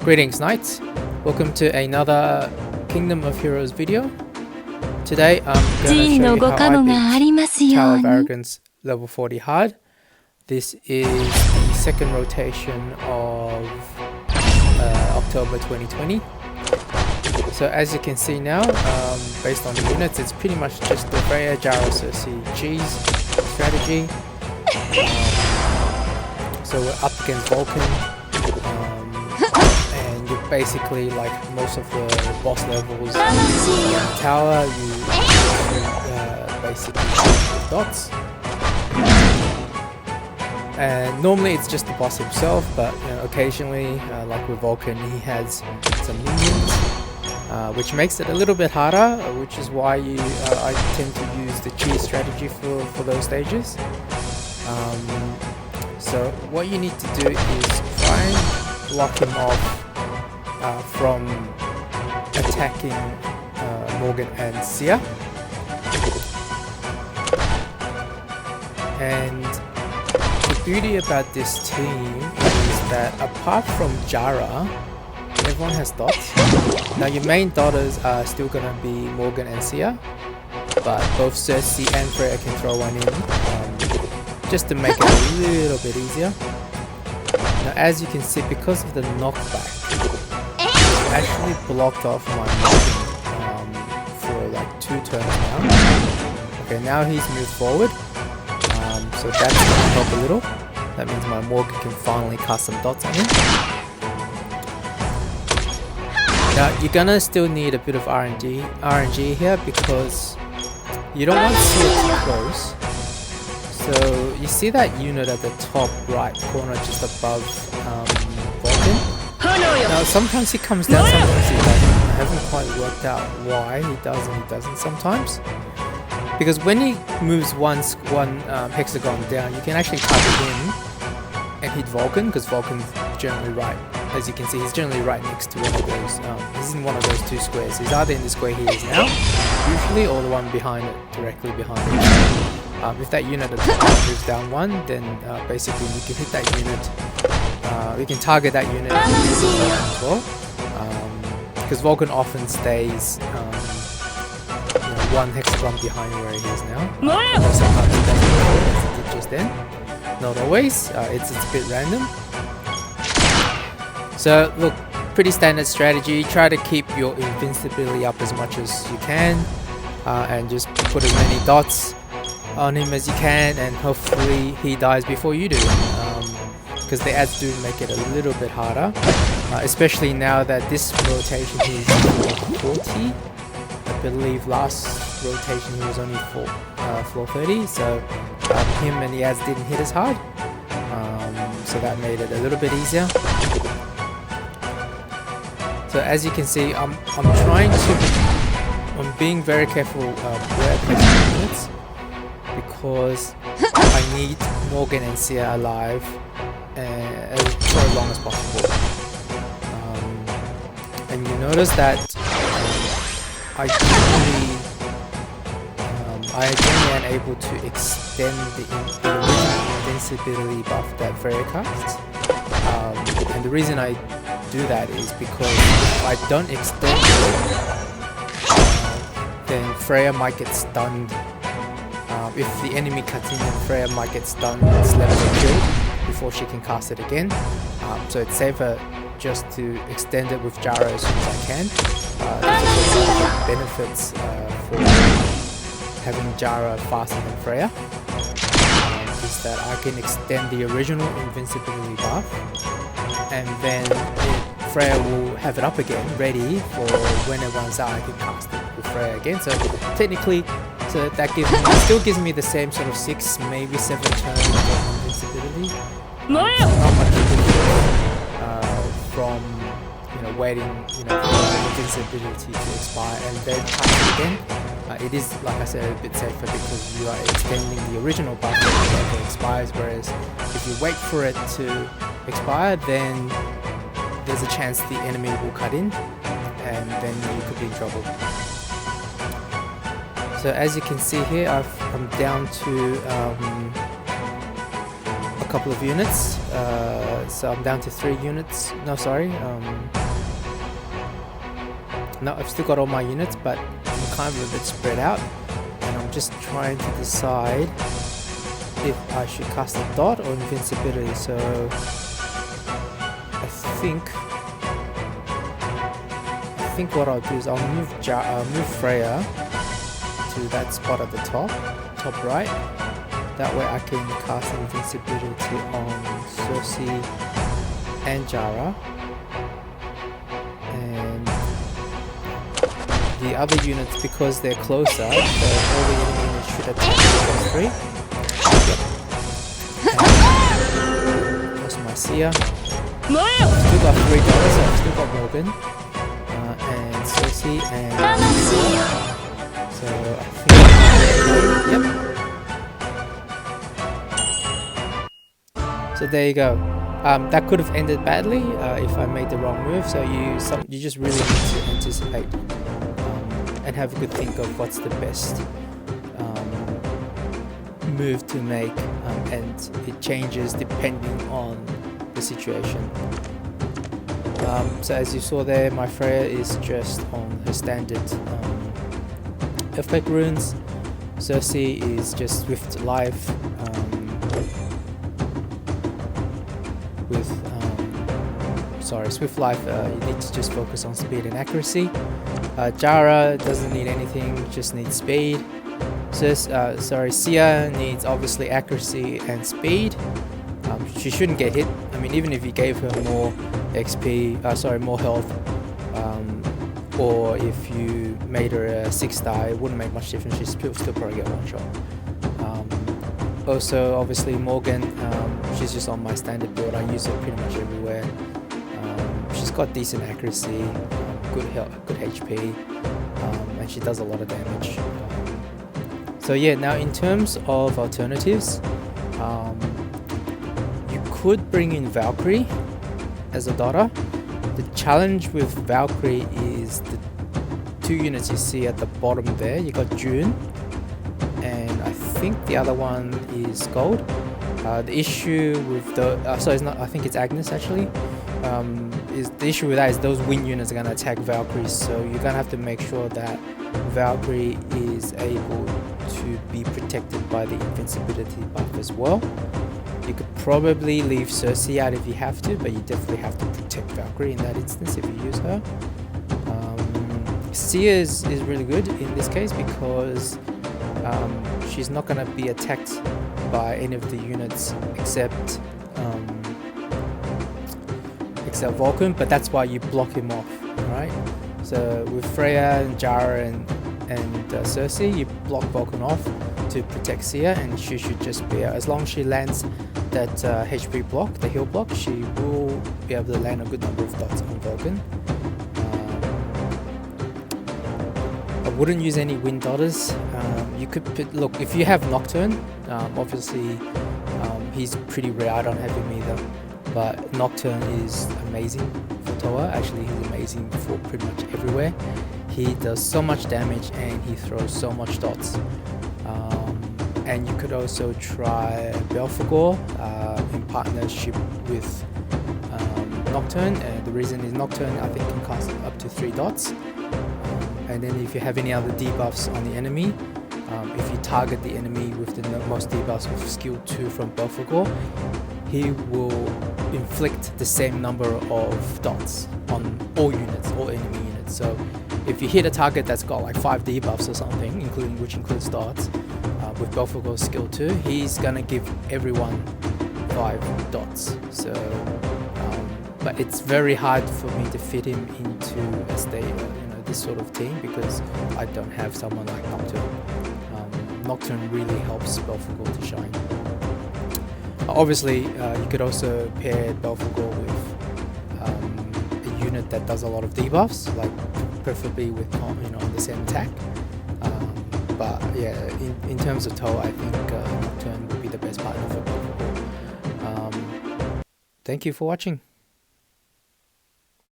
Greetings Knights, welcome to another Kingdom of Heroes video. Today I'm going to show you how I beat Tower of Arrogance level 40 hard. This is the second rotation of October 2020. So as you can see now, based on the units, it's pretty much just the Freya, Jara, Cersei, cheese strategy. So we're up against Vulcan. Basically, like most of the boss levels in the tower, you basically shoot with dots. And normally it's just the boss himself, but occasionally, like with Vulcan, he has some minions, which makes it a little bit harder, which is why I tend to use the cheese strategy for those stages. So what you need to do is try and block him off from attacking Morgan and Sia. And the beauty about this team is that apart from Jara, everyone has dots. Now your main dotters are still gonna be Morgan and Sia, but both Cersei and Freya can throw one in, just to make it a little bit easier. Now as you can see, because of the knockback, actually blocked off my Morgan for like 2 turns now. Okay, now he's moved forward, so that's going to help a little. That means my Morgan can finally cast some dots on him. Now you're gonna still need a bit of RNG here, because you don't want to see it too close. So you see that unit at the top right corner just above Vulcan? Now sometimes he comes down, sometimes he doesn't. I haven't quite worked out why he does and he doesn't sometimes. Because when he moves one hexagon down, you can actually target him and hit Vulcan, because Vulcan's generally right. As you can see, he's generally right next to one of those. He's in one of those 2 squares. He's either in the square he is now, usually, or the one behind it, directly behind it. If that unit at the top moves down 1, then basically you can hit that unit. You can target that unit as well, because Vulcan often stays 1 hexagon behind where he is now. Sometimes he doesn't know it just then. Not always. It's a bit random. So look, pretty standard strategy. Try to keep your invincibility up as much as you can, and just put as many dots on him as you can, and hopefully he dies before you do. Because the ads do make it a little bit harder, especially now that this rotation he's 40. I believe last rotation he was only floor 30, so him and the ads didn't hit as hard, so that made it a little bit easier. So as you can see, I'm being very careful where I place my units, because I need Morgan and Sia alive for as long as possible. And you notice that I generally am able to extend the invincibility buff that Freya casts. And the reason I do that is because if I don't extend it, then Freya might get stunned. If the enemy cuts in, then Freya might get stunned and slapped or killed before she can cast it again. So it's safer just to extend it with Jara as soon as I can. There's also a lot of benefits for having Jara faster than Freya. Is that I can extend the original invincibility buff, and then Freya will have it up again, ready for when it runs out. I can cast it with Freya again. So technically, that still gives me the same sort of 6, maybe 7 turns of invincibility. Not much from waiting for the invincibility to expire and then cast it again. It is, like I said, a bit safer because you are extending the original buff that expires, whereas if you wait for it to expire, then there's a chance the enemy will cut in, and then you could be in trouble. So as you can see here, I'm down to a couple of units. So I'm down to 3 units. No, sorry. No, I've still got all my units, but I'm kind of a bit spread out. And I'm just trying to decide if I should cast a dot or invincibility. So I think what I'll do is I'll move Freya to that spot at the top right. That way I can cast invincibility on Cersei and Jara. And the other units, because they're closer, all the enemy units should attack level 3. That's my Sia. Still got $3, so I've still got Morgan. And Cersei and so I think yep. So there you go. That could have ended badly if I made the wrong move. So you just really need to anticipate and have a good think of what's the best move to make, and it changes depending on the situation. So as you saw there, my Freya is just on her standard effect runes. Cersei is just Swift Life Swift Life, you need to just focus on speed and accuracy. Jara doesn't need anything, just needs speed. Sia needs obviously accuracy and speed. She shouldn't get hit. I mean, even if you gave her more XP, more health, or if you made her a 6-star, it wouldn't make much difference. She'd still probably get one shot. Also, obviously Morgan, she's just on my standard build. I use her pretty much everywhere. She's got decent accuracy, good health, good HP, and she does a lot of damage. So yeah, now in terms of alternatives, you could bring in Valkyrie as a daughter. The challenge with Valkyrie is the 2 units you see at the bottom there. You got June, and I think the other one is Gold. The issue with I think it's Agnes actually. Is the issue with that is those wind units are going to attack Valkyrie, so you're going to have to make sure that Valkyrie is able to be protected by the invincibility buff as well. You could probably leave Cersei out if you have to, but you definitely have to protect Valkyrie in that instance if you use her. Sia is really good in this case because she's not going to be attacked by any of the units except Vulcan, but that's why you block him off, right? So with Freya and Jara and Cersei, you block Vulcan off to protect Sia, and she should just be, as long as she lands that HP block, the heal block, she will be able to land a good number of dots on Vulcan. I wouldn't use any wind daughters. You could look, if you have Nocturne, obviously he's pretty rare. I don't have him either. But Nocturne is amazing for ToAH. Actually, he's amazing for pretty much everywhere. He does so much damage and he throws so much dots. And you could also try Belphegor in partnership with Nocturne. And the reason is Nocturne, I think, can cast up to 3 dots. And then if you have any other debuffs on the enemy, if you target the enemy with the most debuffs with skill 2 from Belphegor, he will inflict the same number of dots on all units, all enemy units. So if you hit a target that's got like 5 debuffs or something, which includes dots, with Belphegor's skill 2, he's gonna give everyone 5 dots. So, but it's very hard for me to fit him into this sort of team because I don't have someone like Nocturne. Nocturne really helps Belphegor to shine. Obviously, you could also pair Belphegor with a unit that does a lot of debuffs, like preferably with on the same attack. But yeah, in terms of ToAH, I think Nocturne would be the best partner for Belphegor. Thank you for watching.